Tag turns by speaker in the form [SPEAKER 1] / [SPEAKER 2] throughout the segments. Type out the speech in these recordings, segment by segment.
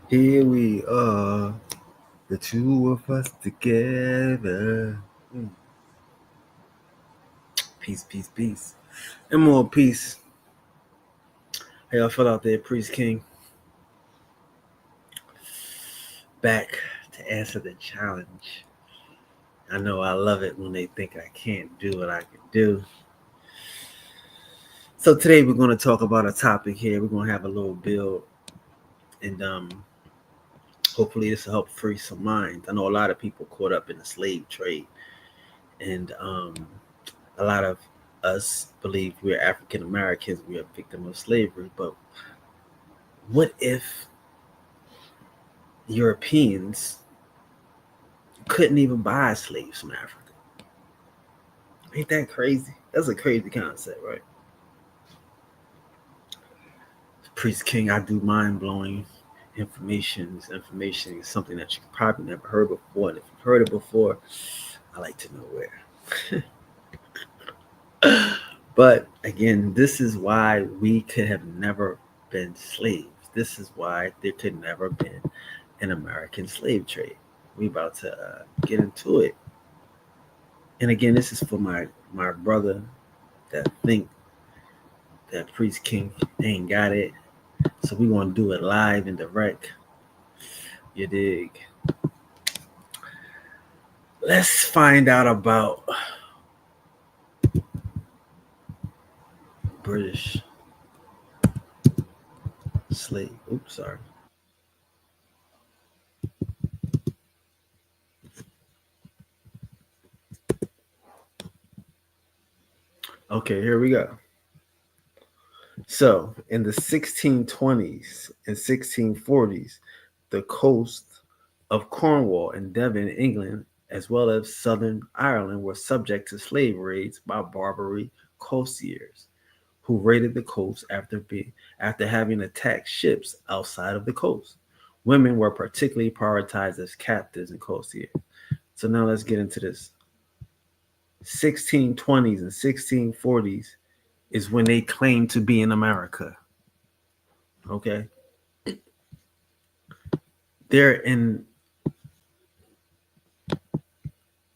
[SPEAKER 1] Here we are, the two of us together. Mm. Peace, peace, peace. And more peace. Hey, I feel out there, Priest King. Back to answer the challenge. I know I love it when they think I can't do what I can do. So today we're going to talk about a topic here. We're going to have a little build, and hopefully this will help free some minds. I know a lot of people caught up in the slave trade, and a lot of us believe we're African Americans, we're a victim of slavery. But what if Europeans couldn't even buy slaves from Africa? Ain't that crazy? That's a crazy concept, right? Priest King, I do mind blowing information. This information is something that you probably never heard before. And if you've heard it before, I like to know where. But again, this is why we could have never been slaves. This is why there could never been an American slave trade. We about to get into it. And again, this is for my brother that think that Priest King ain't got it. So we gonna do it live and direct. You dig? Let's find out about British slave. Oops, sorry. Okay, here we go. So, in the 1620s and 1640s, the coast of Cornwall and Devon, England, as well as southern Ireland, were subject to slave raids by Barbary courtiers who raided the coast after having attacked ships outside of the coast. Women were particularly prioritized as captives and courtiers. So now let's get into this. 1620s and 1640s is when they claimed to be in America. Okay, they're in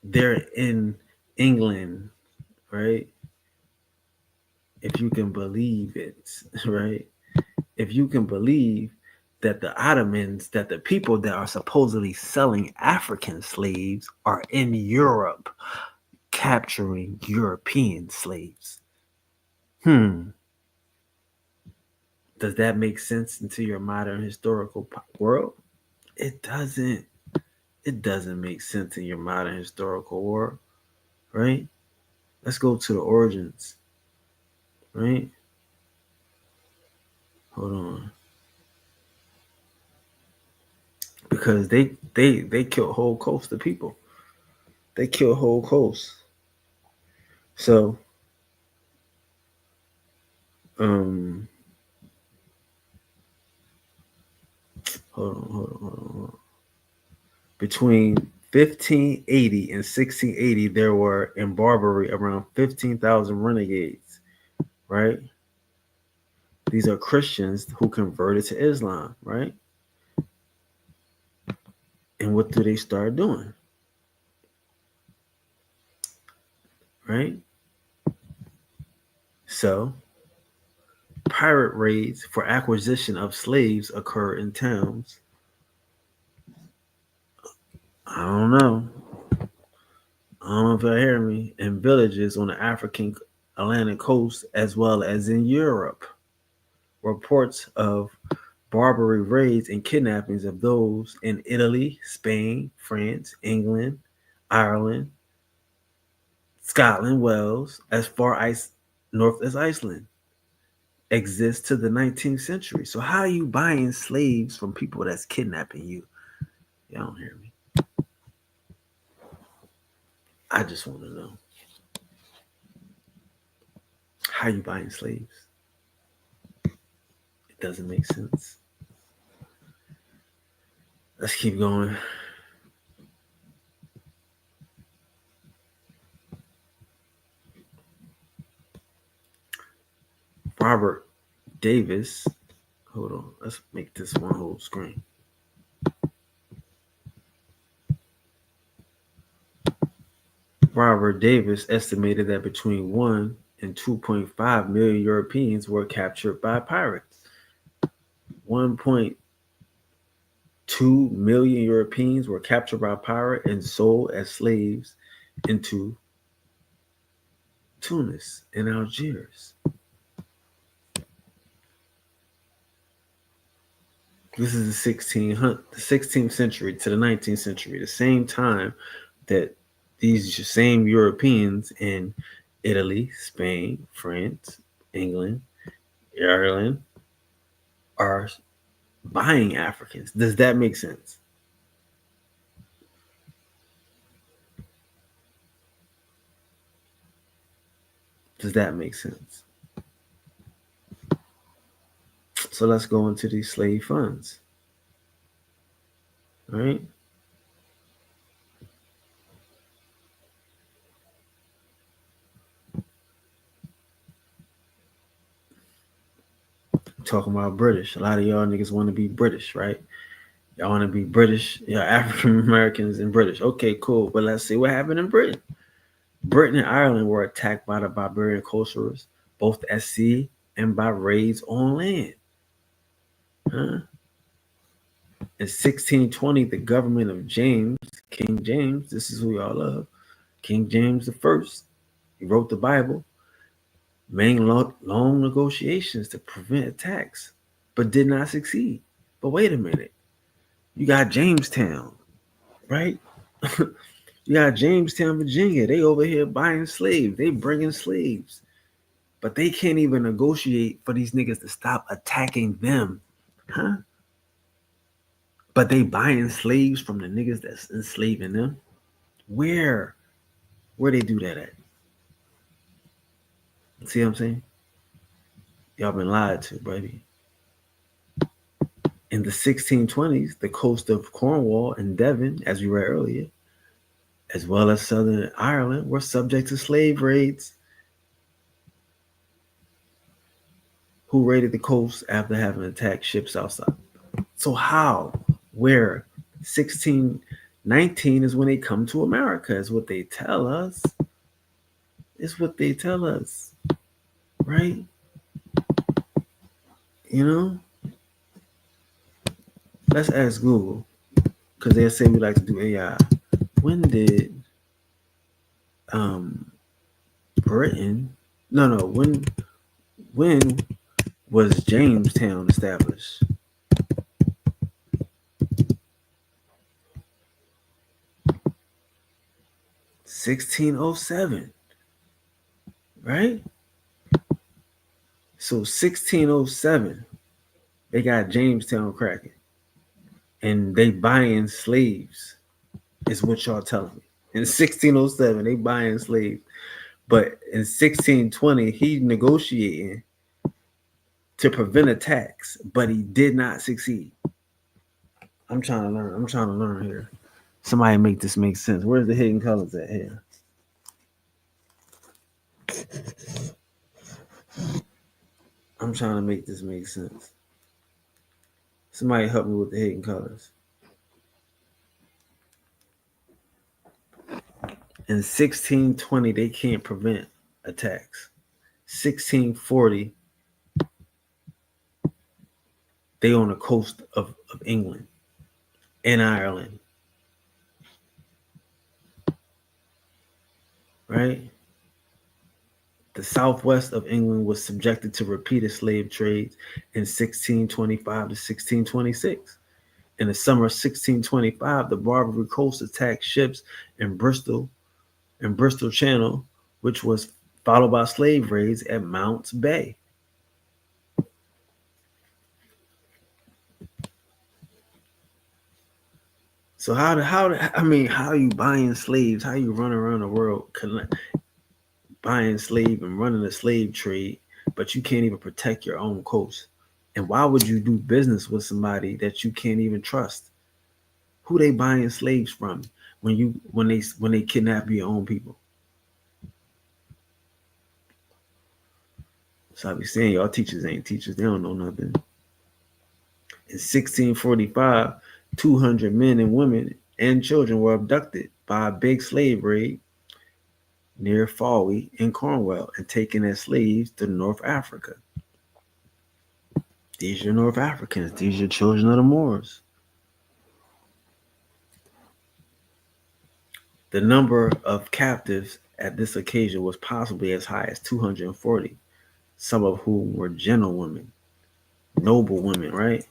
[SPEAKER 1] they're in England, right? If you can believe it, right? If you can believe that the Ottomans, that the people that are supposedly selling African slaves are in Europe capturing European slaves. Hmm. Does that make sense into your modern historical world? It doesn't. It doesn't make sense in your modern historical world, right? Let's go to the origins, right? Hold on, because they killed whole coast of people. They killed whole coast. So um, hold on. Between 1580 and 1680, there were in Barbary around 15,000 renegades, right? These are Christians who converted to Islam, right? And what do they start doing, right? So pirate raids for acquisition of slaves occur in towns. I don't know. I don't know if y'all hear me. In villages on the African Atlantic coast as well as in Europe. Reports of Barbary raids and kidnappings of those in Italy, Spain, France, England, Ireland, Scotland, Wales, as far as north as Iceland exist to the 19th century. So how are you buying slaves from people that's kidnapping you? Y'all don't hear me. I just want to know how you buying slaves. It doesn't make sense. Let's keep going. Robert Davis. Hold on. Let's make this one whole screen. Robert Davis estimated that between 1 and 2.5 million Europeans were captured by pirates. 1.2 million Europeans were captured by pirates and sold as slaves into Tunis and Algiers. This is the 16th century to the 19th century, the same time that these same Europeans in Italy, Spain, France, England, Ireland are buying Africans. Does that make sense? Does that make sense? So let's go into these slave funds. All right. Talking about British. A lot of y'all niggas want to be British, right? Y'all want to be British. Yeah, African Americans and British. Okay, cool. But let's see what happened in Britain. Britain and Ireland were attacked by the barbarian coasters, both at sea and by raids on land. Huh? In 1620, the government of King James, this is who y'all love, King James I, he wrote the Bible, made long negotiations to prevent attacks, but did not succeed. But wait a minute. You got Jamestown, right? You got Jamestown, Virginia. They over here buying slaves. They bringing slaves. But they can't even negotiate for these niggas to stop attacking them. Huh? But they buying slaves from the niggas that's enslaving them. Where they do that at? See what I'm saying? Y'all been lied to, baby. In the 1620s, the coast of Cornwall and Devon, as we read earlier, as well as southern Ireland, were subject to slave raids. Who raided the coast after having attacked ships outside? So how? Where? 1619 is when they come to America, is what they tell us. It's what they tell us. Right? You know? Let's ask Google, because they say we like to do AI. When did Britain? No. When was Jamestown established? (1607), right? So 1607, they got Jamestown cracking, and they buying slaves. Is what y'all telling me. In 1607, they buying slaves, but in 1620, he negotiating to prevent attacks, but he did not succeed. I'm trying to learn here. Somebody make this make sense. Where's the hidden colors at here? I'm trying to make this make sense. Somebody help me with the hidden colors. In 1620, they can't prevent attacks. 1640, they on the coast of England and Ireland. Right? The southwest of England was subjected to repeated slave trades in 1625 to 1626. In the summer of 1625, the Barbary Coast attacked ships in Bristol Channel, which was followed by slave raids at Mounts Bay. So how are you buying slaves? How you running around the world buying slave and running a slave trade, but you can't even protect your own coast? And why would you do business with somebody that you can't even trust? Who they buying slaves from when they kidnap your own people? So I be saying y'all teachers ain't teachers. They don't know nothing. In 1645, 200 men and women and children were abducted by a big slave raid near Fowey in Cornwall and taken as slaves to North Africa. These are North Africans. These are children of the Moors. The number of captives at this occasion was possibly as high as 240, some of whom were gentlewomen, noble women, right?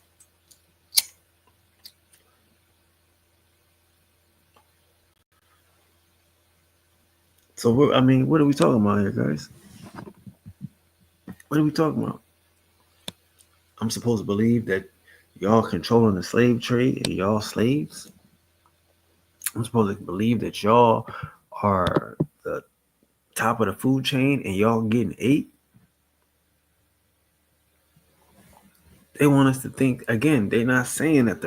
[SPEAKER 1] So, what are we talking about here, guys? What are we talking about? I'm supposed to believe that y'all controlling the slave trade and y'all slaves? I'm supposed to believe that y'all are the top of the food chain and y'all getting ate? They want us to think, again, they're not saying that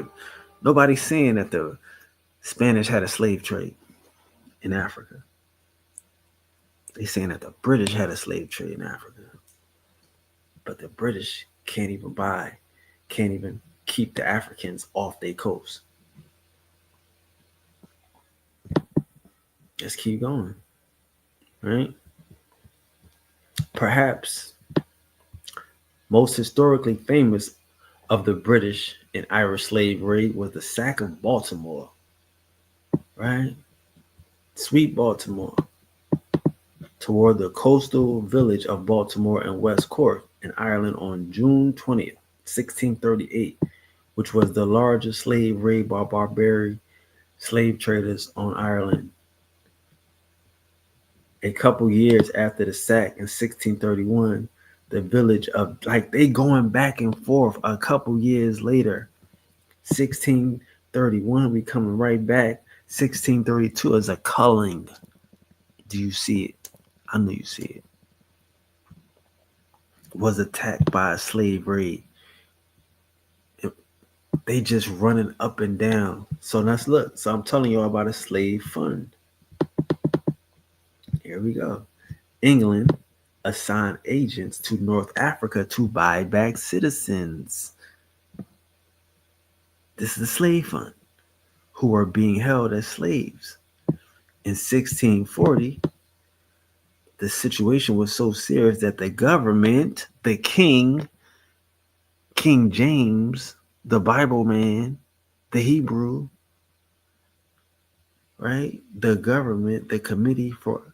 [SPEAKER 1] nobody's saying that the Spanish had a slave trade in Africa. They're saying that the British had a slave trade in Africa. But the British can't even keep the Africans off their coast. Just keep going, right? Perhaps most historically famous of the British and Irish slave raid was the sack of Baltimore, right? Sweet Baltimore, toward the coastal village of Baltimore and West Cork in Ireland on June 20th, 1638, which was the largest slave raid by barbaric slave traders on Ireland. A couple years after the sack in 1631, the village of, like, they going back and forth a couple years later. 1631, we coming right back. 1632 is a culling. Do you see it? I know you see it. Was attacked by a slave raid. They just running up and down. So let's look. So I'm telling you all about a slave fund. Here we go. England assigned agents to North Africa to buy back citizens. This is a slave fund who were being held as slaves. In 1640, the situation was so serious that the government, the king, King James, the Bible man, the Hebrew, right? The government, the committee for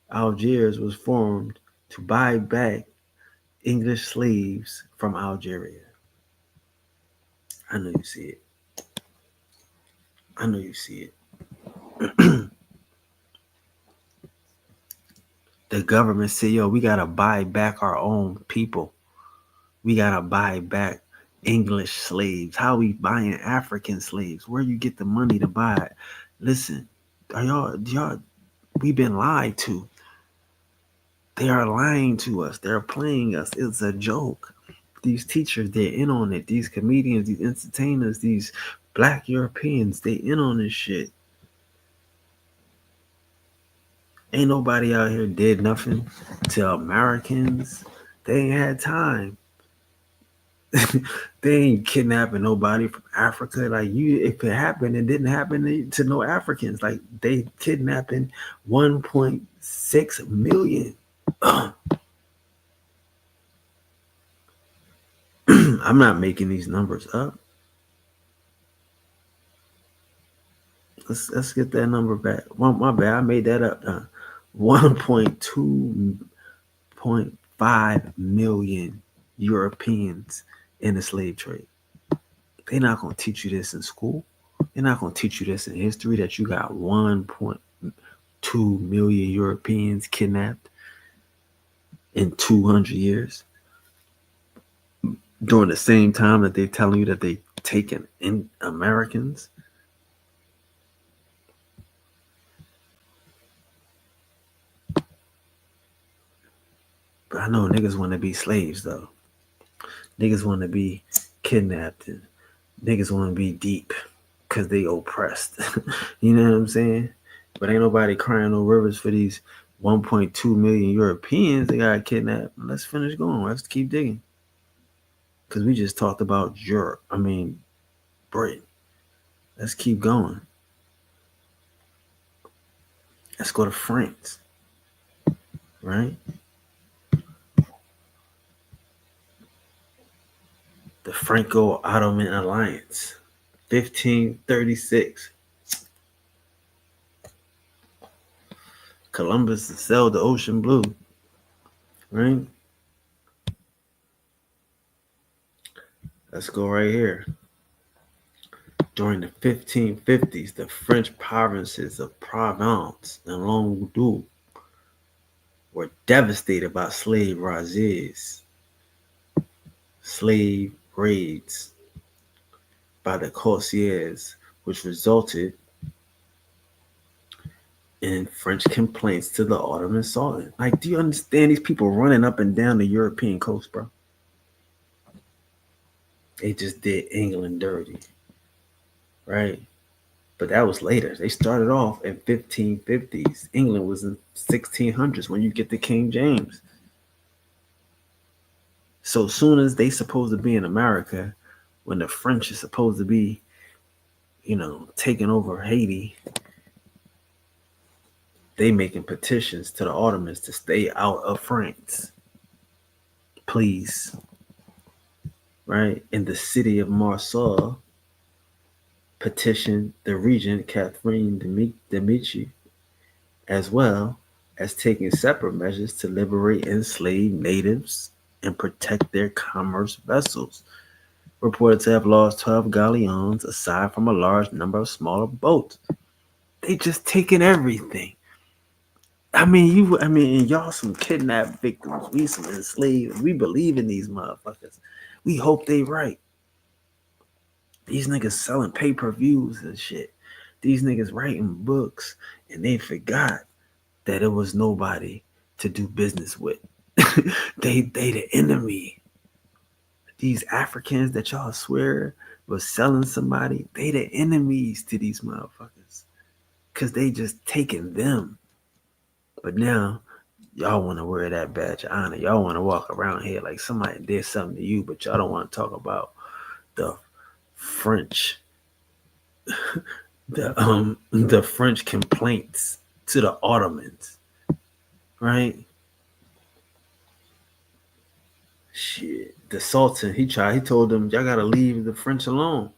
[SPEAKER 1] Algiers was formed to buy back English slaves from Algeria. I know you see it. I know you see it. The government said, yo, we got to buy back our own people. We got to buy back English slaves. How are we buying African slaves? Where you get the money to buy it? Listen, we've been lied to. They are lying to us. They're playing us. It's a joke. These teachers, they're in on it. These comedians, these entertainers, these black Europeans, they in on this shit. Ain't nobody out here did nothing to Americans. They ain't had time. They ain't kidnapping nobody from Africa. Like, you, if it happened, it didn't happen to no Africans. Like, they kidnapping 1.6 million. I'm not making these numbers up. Let's get that number back. Well, my bad, I made that up. 1.2.5 million Europeans in the slave trade. They're not going to teach you this in school. They're not going to teach you this in history, that you got 1.2 million Europeans kidnapped in 200 years during the same time that they're telling you that they taken in Americans. But I know niggas want to be slaves, though. Niggas want to be kidnapped, and niggas want to be deep because they oppressed. You know what I'm saying? But ain't nobody crying no rivers for these 1.2 million Europeans that got kidnapped. Let's finish going. Let's keep digging. Because we just talked about Britain. Let's keep going. Let's go to France. right? The Franco-Ottoman Alliance, 1536. Columbus sailed the ocean blue, right? Let's go right here. During the 1550s, the French provinces of Provence and Languedoc were devastated by slave raids by the corsairs, which resulted in French complaints to the Ottoman Sultan. Like, do you understand these people running up and down the European coast, bro? They just did England dirty, right? But that was later. They started off in 1550s. England was in 1600s when you get to King James. So soon as they supposed to be in America, when the French is supposed to be, taking over Haiti, they making petitions to the Ottomans to stay out of France. Please. Right? In the city of Marseille, petitioned the regent Catherine de' Medici, as well as taking separate measures to liberate enslaved natives and protect their commerce vessels, reported to have lost 12 galleons aside from a large number of smaller boats. They just taking everything. Y'all some kidnapped victims. We some enslaved. We believe in these motherfuckers. We hope they right. These niggas selling pay-per-views and shit. These niggas writing books, and they forgot that it was nobody to do business with. they the enemy. These Africans that y'all swear was selling somebody, they the enemies to these motherfuckers. Cause they just taking them. But now y'all want to wear that badge of honor. Y'all want to walk around here like somebody did something to you, but y'all don't want to talk about the French, the French complaints to the Ottomans, right? Shit, the Sultan, he told them, y'all gotta leave the French alone.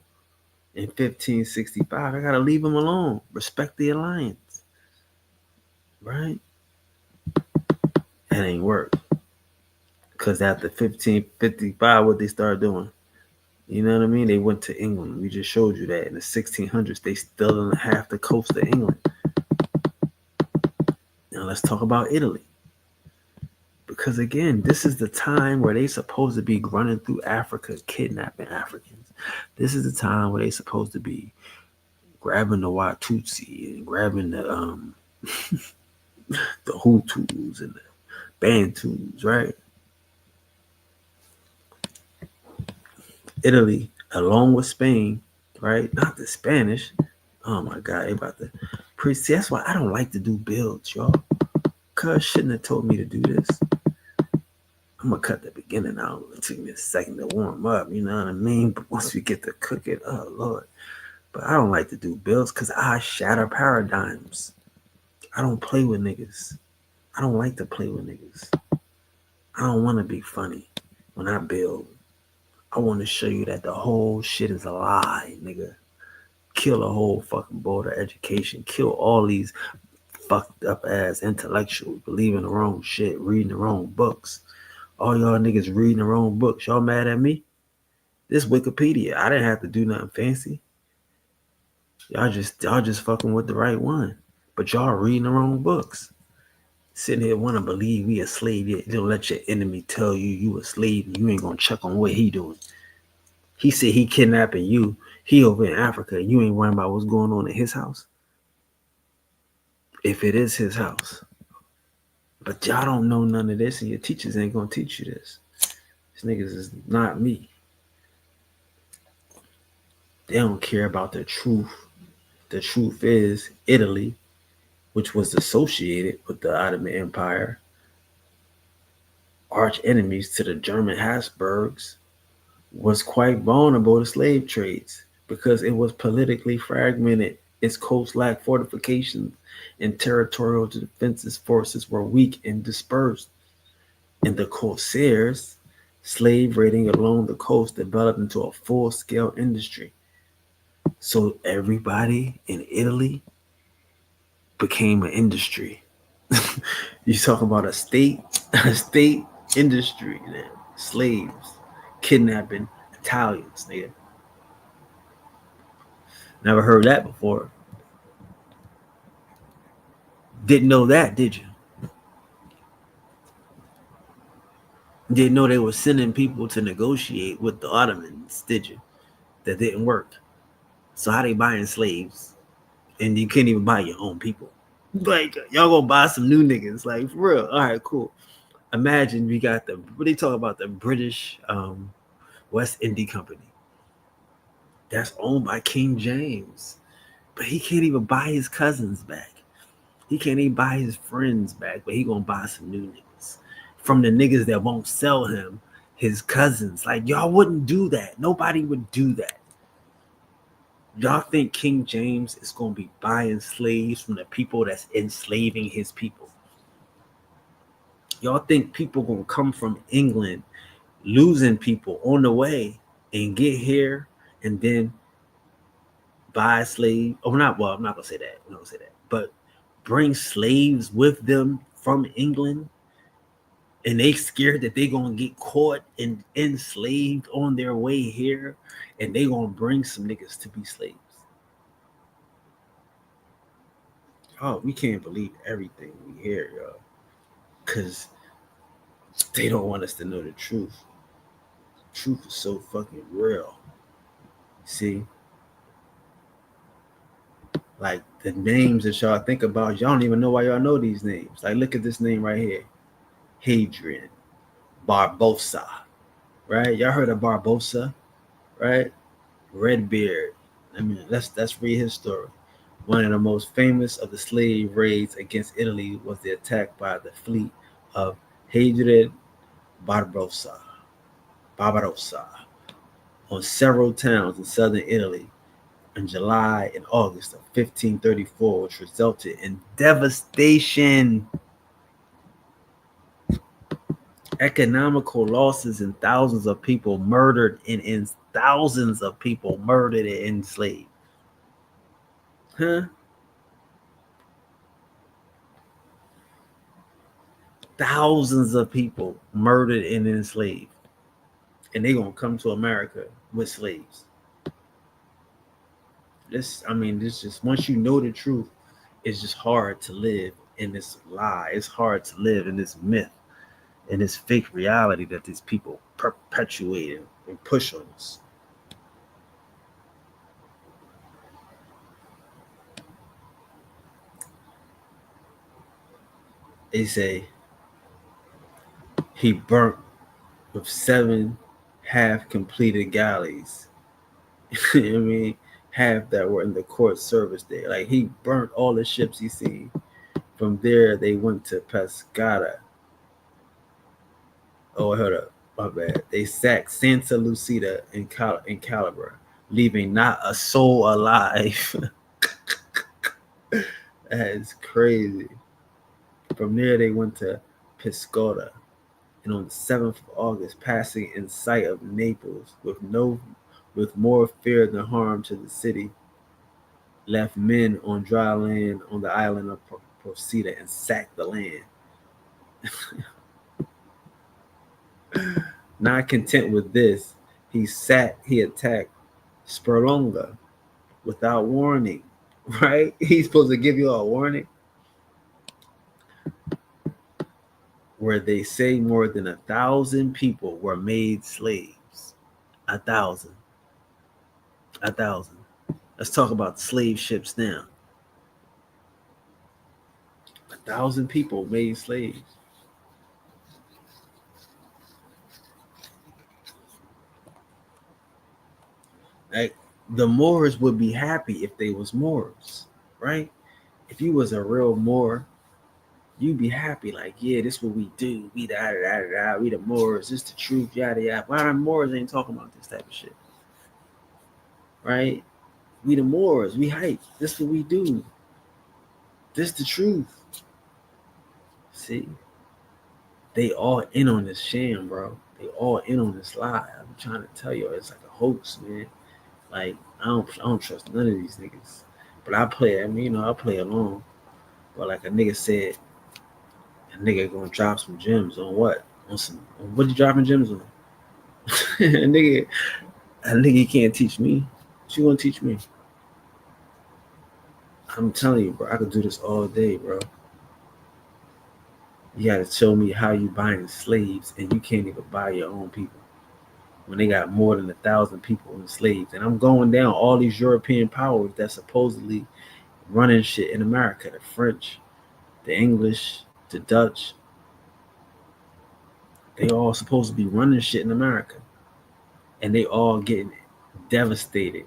[SPEAKER 1] In 1565, I gotta leave them alone. Respect the alliance, right? That ain't work. Because after 1555, what they started doing? You know what I mean? They went to England. We just showed you that in the 1600s, they still didn't half the coast of England. Now let's talk about Italy. Because again, this is the time where they supposed to be running through Africa, kidnapping Africans. This is the time where they supposed to be grabbing the Watutsi and grabbing the the Hutus and the Bantus, right? Italy, along with Spain, right? Not the Spanish. Oh my God, they about to see, that's why I don't like to do builds, y'all. Cuz shouldn't have told me to do this. I'm gonna cut the beginning out. It took me a second to warm up, you know what I mean? But once we get to cook it, oh Lord. But I don't like to do builds because I shatter paradigms. I don't play with niggas. I don't like to play with niggas. I don't want to be funny when I build. I want to show you that the whole shit is a lie, nigga. Kill a whole fucking board of education. Kill all these fucked up ass intellectuals believing the wrong shit, reading the wrong books. All y'all niggas reading the wrong books. Y'all mad at me? This Wikipedia. I didn't have to do nothing fancy. Y'all just fucking with the right one. But y'all reading the wrong books. Sitting here want to believe we a slave. You don't let your enemy tell you a slave and you ain't gonna check on what he doing. He said he kidnapping you. He over in Africa and you ain't worrying about what's going on in his house. If it is his house. But y'all don't know none of this and your teachers ain't gonna teach you this. These niggas is not me. They don't care about the truth. The truth is Italy, which was associated with the Ottoman Empire, arch enemies to the German Habsburgs, was quite vulnerable to slave trades because it was politically fragmented. Its coast lacked fortifications, and territorial defenses forces were weak and dispersed. And the corsairs, slave raiding along the coast developed into a full-scale industry. So everybody in Italy became an industry. You talk about a state industry, man. Slaves, kidnapping Italians, nigga. Never heard that before. Didn't know that, did you? Didn't know they were sending people to negotiate with the Ottomans, did you? That didn't work. So how they buying slaves? And you can't even buy your own people. Like, y'all gonna buy some new niggas. Like, for real. All right, cool. Imagine we got what they talk about, the British West India Company. That's owned by King James. But he can't even buy his cousins back. He can't even buy his friends back, but he gonna buy some new niggas. From the niggas that won't sell him his cousins. Like, y'all wouldn't do that. Nobody would do that. Y'all think King James is gonna be buying slaves from the people that's enslaving his people? Y'all think people gonna come from England losing people on the way and get here and then buy a slave? Oh, not well. I'm not gonna say that. I'm not gonna say that. But bring slaves with them from England, and they scared that they gonna get caught and enslaved on their way here, and they gonna bring some niggas to be slaves. Oh, we can't believe everything we hear, y'all, because they don't want us to know the truth. Truth is so fucking real. See, like the names that y'all think about, y'all don't even know why y'all know these names. Like, look at this name right here, Hadrian Barbosa, right? Y'all heard of Barbosa, right? Redbeard. I mean, let's read his story. One of the most famous of the slave raids against Italy was the attack by the fleet of Hadrian Barbarossa, Barbarossa on several towns in southern Italy in July and August of 1534, which resulted in devastation, economical losses, and thousands of people murdered and thousands of people murdered and enslaved. Huh? Thousands of people murdered and enslaved. And they gonna come to America with slaves. This just, once you know the truth, it's just hard to live in this lie. It's hard to live in this myth, in this fake reality that these people perpetuate and push on us. They say he burnt with 7 half completed galleys. I mean, half that were in the court service there. Like, he burnt all the ships he seen. From there, they went to Pescara. Oh, hold up. My bad. They sacked Santa Lucida in Calabar, leaving not a soul alive. That is crazy. From there, they went to Piscota, and on the 7th of August, passing in sight of Naples with more fear than harm to the city, left men on dry land on the island of Procida and sacked the land. Not content with this, he attacked Sperlonga without warning. Right? He's supposed to give you a warning. Where they say more than 1,000 people were made slaves. 1,000. 1,000. Let's talk about slave ships now. 1,000 people made slaves. Like, the Moors would be happy if they was Moors, right? If you was a real Moor, you'd be happy. Like, yeah, this is what we do. We da da da da. We the Moors. This the truth. Yada yada. Why the Moors ain't talking about this type of shit, right? We the Moors. We hype. This what we do. This the truth. See, they all in on this sham, bro. They all in on this lie. I'm trying to tell you, it's like a hoax, man. Like I don't trust none of these niggas. But I play. I mean, I play along. But like a nigga said, a nigga gonna drop some gems on what? On what you dropping gems on? a nigga can't teach me. What you gonna teach me? I'm telling you, bro. I could do this all day, bro. You gotta show me how you buying slaves, and you can't even buy your own people when they got more than 1,000 people enslaved. And I'm going down all these European powers that supposedly running shit in America: the French, the English, the Dutch. They all supposed to be running shit in America, and they all getting devastated.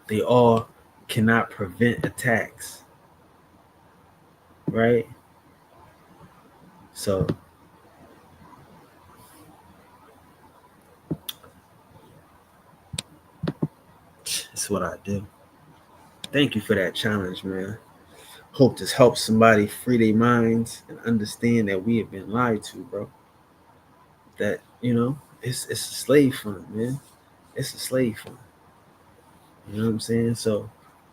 [SPEAKER 1] They all cannot prevent attacks, right? So that's what I do. Thank you for that challenge, man. Hope this helps somebody free their minds and understand that we have been lied to, bro. That it's a slave fund, man. It's a slave fund. You know what I'm saying? So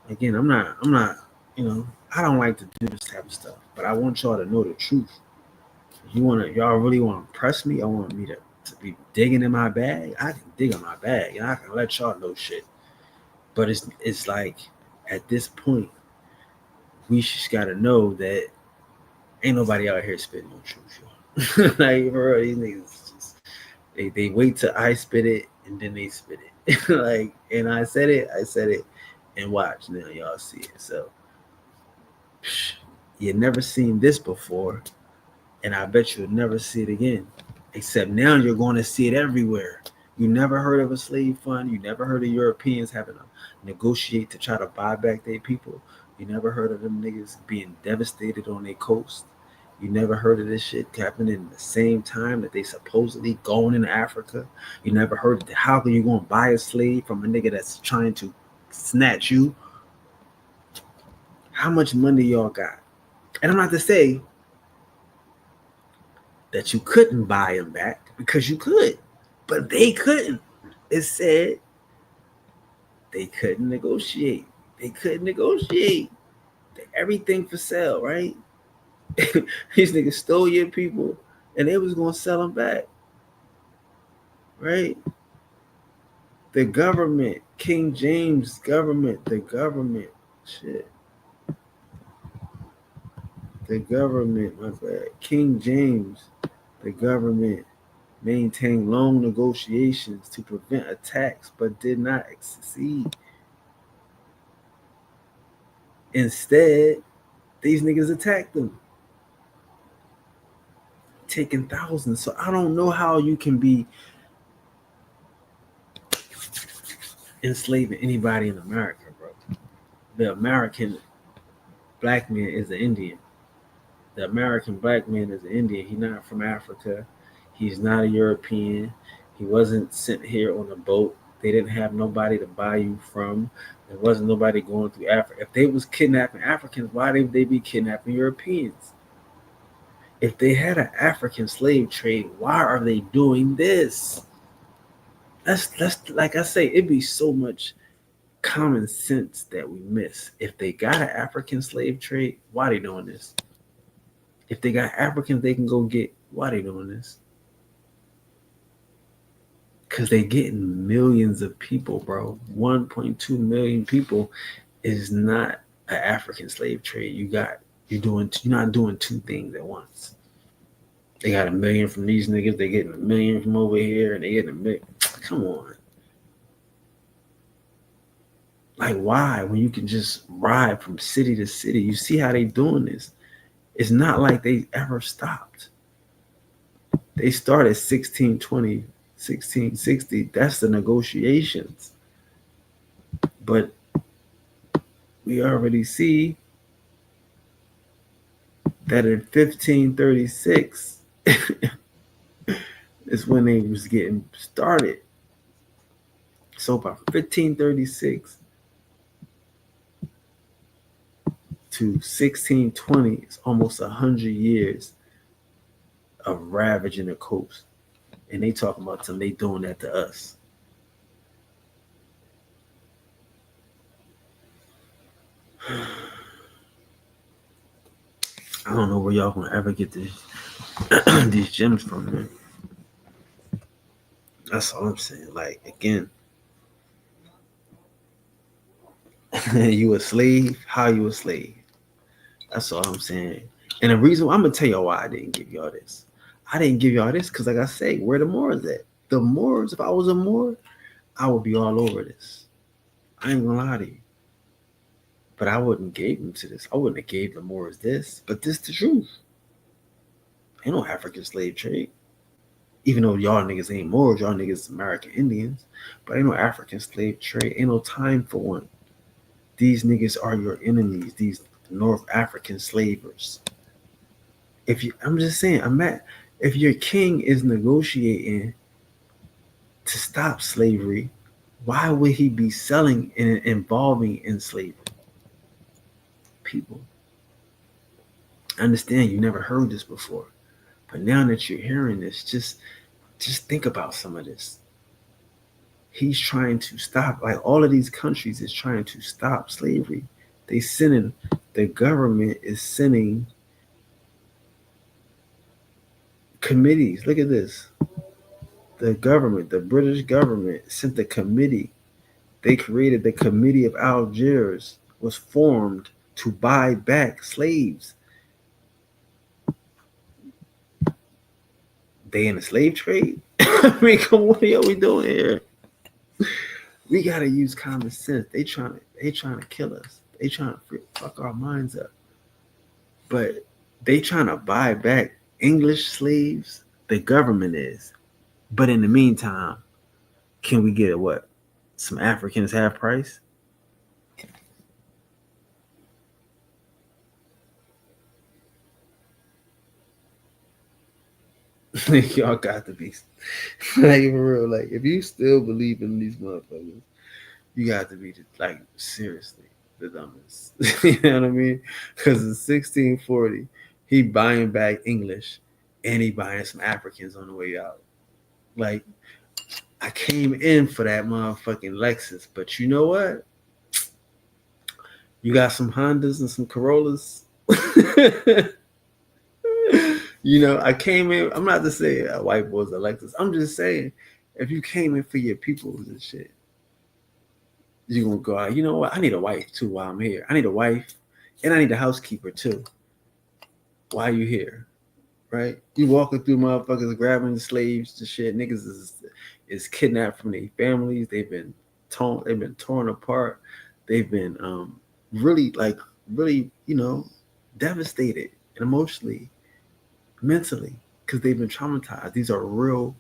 [SPEAKER 1] again, I'm not, you know, I don't like to do this type of stuff, but I want y'all to know the truth. Y'all really wanna press me? I want me to be digging in my bag. I can dig in my bag and I can let y'all know shit. But it's like at this point, we just gotta know that ain't nobody out here spitting no truth. Like bro, these niggas just they wait till I spit it and then they spit it. Like, and I said it, and watch now y'all see it. So you never seen this before, and I bet you'll never see it again. Except now you're going to see it everywhere. You never heard of a slave fund. You never heard of Europeans having to negotiate to try to buy back their people. You never heard of them niggas being devastated on their coast. You never heard of this shit happening in the same time that they supposedly going into Africa. You never heard of how can you going to buy a slave from a nigga that's trying to snatch you? How much money y'all got? And I'm not to say that you couldn't buy them back because you could, but they couldn't. It said they couldn't negotiate. They couldn't negotiate. Everything for sale, right? These niggas stole your people and they was gonna sell them back, right? The government, King James government, shit. The government, my bad. King James, the government maintained long negotiations to prevent attacks, but did not succeed. Instead, these niggas attacked them, taking thousands. So I don't know how you can be enslaving anybody in America, bro. The American black man is an Indian. The American black man is an Indian. He's not from Africa. He's not a European. He wasn't sent here on a boat. They didn't have nobody to buy you from. There wasn't nobody going through Africa. If they was kidnapping Africans, why would they be kidnapping Europeans? If they had an African slave trade, why are they doing this? That's like I say, it'd be so much common sense that we miss. If they got an African slave trade, why are they doing this? If they got Africans they can go get, why are they doing this? Because they getting millions of people, bro. 1.2 million people is not an African slave trade. You're not doing two things at once. They got a million from these niggas, they getting a million from over here, and they getting a million. Come on. Like why? When you can just ride from city to city. You see how they doing this. It's not like they ever stopped. They started 1620, 1660. That's the negotiations. But we already see that in 1536 is when they was getting started. So by 1536 to 1620, it's almost 100 years of ravaging the coast. And they talking about them, they doing that to us. I don't know where y'all gonna ever get this these gems from, man. That's all I'm saying. Like again, you a slave? How you a slave? That's all I'm saying. And the reason I'm gonna tell y'all why I didn't give y'all this. I didn't give y'all this because, like I say, where the Moors at? The Moors, if I was a Moor, I would be all over this. I ain't gonna lie to you. But I wouldn't gave them to this. I wouldn't have gave the Moors this. But this the truth. Ain't no African slave trade. Even though y'all niggas ain't Moors, y'all niggas American Indians. But ain't no African slave trade. Ain't no time for one. These niggas are your enemies. These North African slavers. I'm just saying, if your king is negotiating to stop slavery, why would he be selling and involving in slavery? People, I understand you never heard this before, but now that you're hearing this, just think about some of this. He's trying to stop, like all of these countries is trying to stop slavery. The government is sending committees. Look at this. The British government sent a committee. They created the Committee of Algiers, was formed to buy back slaves. They in the slave trade? I mean, come on, what are we doing here? We gotta use common sense. They trying to kill us. They trying to fuck our minds up. But they trying to buy back English slaves. The government is. But in the meantime, can we get what? Some Africans half price? Y'all got to be like for real. Like if you still believe in these motherfuckers, you got to be like seriously the dumbest. You know what I mean? Because in 1640, he buying back English and he buying some Africans on the way out. Like I came in for that motherfucking Lexus, but you know what? You got some Hondas and some Corollas. You know, I came in. I'm not to say white boys are like this. I'm just saying, if you came in for your peoples and shit, you're gonna go out. You know what? I need a wife too while I'm here. I need a wife, and I need a housekeeper too. Why are you here? Right? You walking through motherfuckers grabbing the slaves to shit. Niggas is kidnapped from their families. They've been torn apart. They've been really, devastated emotionally, mentally, because they've been traumatized. These are real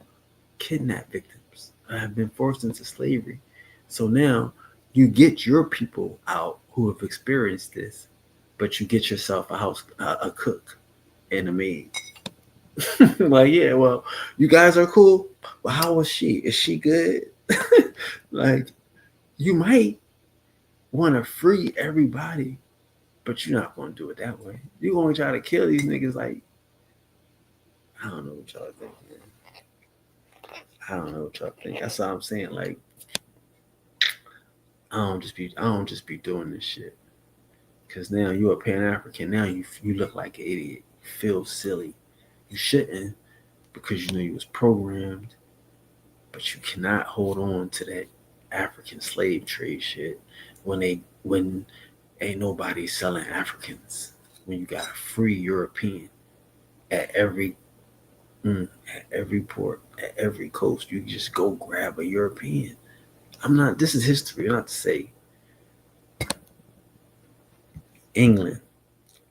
[SPEAKER 1] kidnap victims that have been forced into slavery. So now you get your people out who have experienced this, but you get yourself a cook, and a maid. Like, yeah, well, you guys are cool. Well, how was she? Is she good? Like, you might want to free everybody, but you're not going to do it that way. You're going to try to kill these niggas. Like, I don't know what y'all think, man. I don't know what y'all think. That's all I'm saying. Like, I don't just be doing this shit. Cause now you're a Pan African. Now you look like an idiot. You feel silly. You shouldn't, because you know you was programmed. But you cannot hold on to that African slave trade shit when ain't nobody selling Africans. When you got a free European at at every port, at every coast, you just go grab a European. I'm not. This is history. Not to say England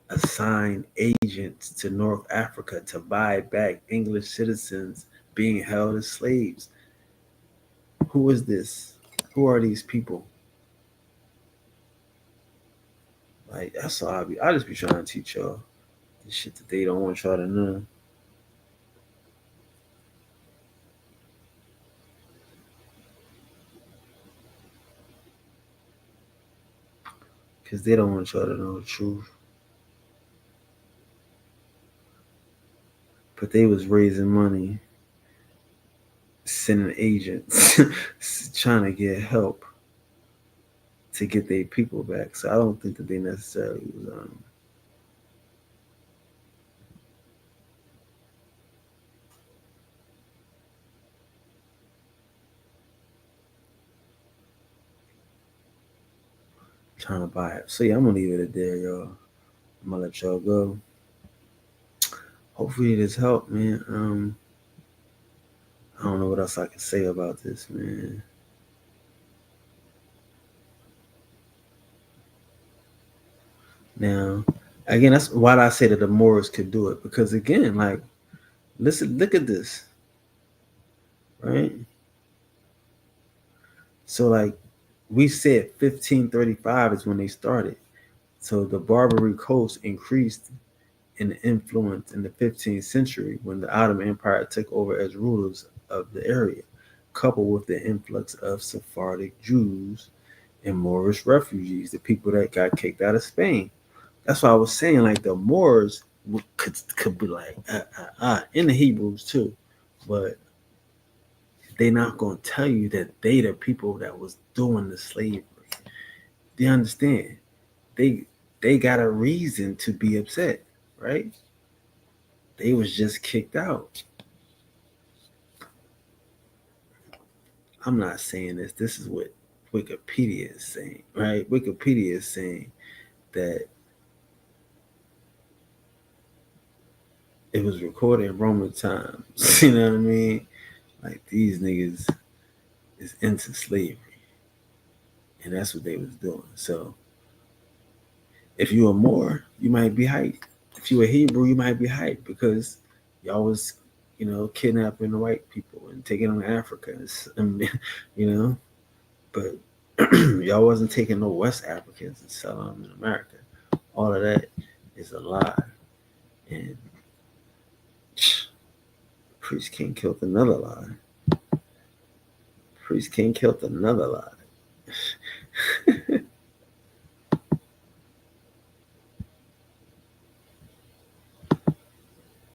[SPEAKER 1] assigned agents to North Africa to buy back English citizens being held as slaves. Who is this? Who are these people? Like that's all I just be trying to teach y'all the shit that they don't want y'all to know. because they don't want y'all to know the truth. But they was raising money, sending agents, trying to get help to get their people back. So I don't think that they necessarily was trying to buy it. So yeah, I'm gonna leave it there, y'all. I'm gonna let y'all go. Hopefully this helped, man. I don't know what else I can say about this, man. Now, again, that's why I say that the Moors could do it, because again, like, listen, look at this, right? So, like, we said 1535 is when they started. So the Barbary coast increased in influence in the 15th century when the Ottoman Empire took over as rulers of the area, coupled with the influx of Sephardic Jews and Moorish refugees, the people that got kicked out of Spain. That's why I was saying, like, the Moors could be like in the Hebrews too, but they not gonna tell you that they the people that was doing the slavery. Do you understand? They they got a reason to be upset, right? They was just kicked out. I'm not saying this. This is what Wikipedia is saying, right? Wikipedia is saying that it was recorded in Roman times. You know what I mean? Like, these niggas is into slavery, and that's what they was doing. So if you were Moor, you might be hyped. If you were Hebrew, you might be hyped because y'all was, kidnapping the white people and taking them to Africa. You know, but y'all wasn't taking no West Africans and selling them in America. All of that is a lie. And Priest King killed another lie. Priest King killed another lie.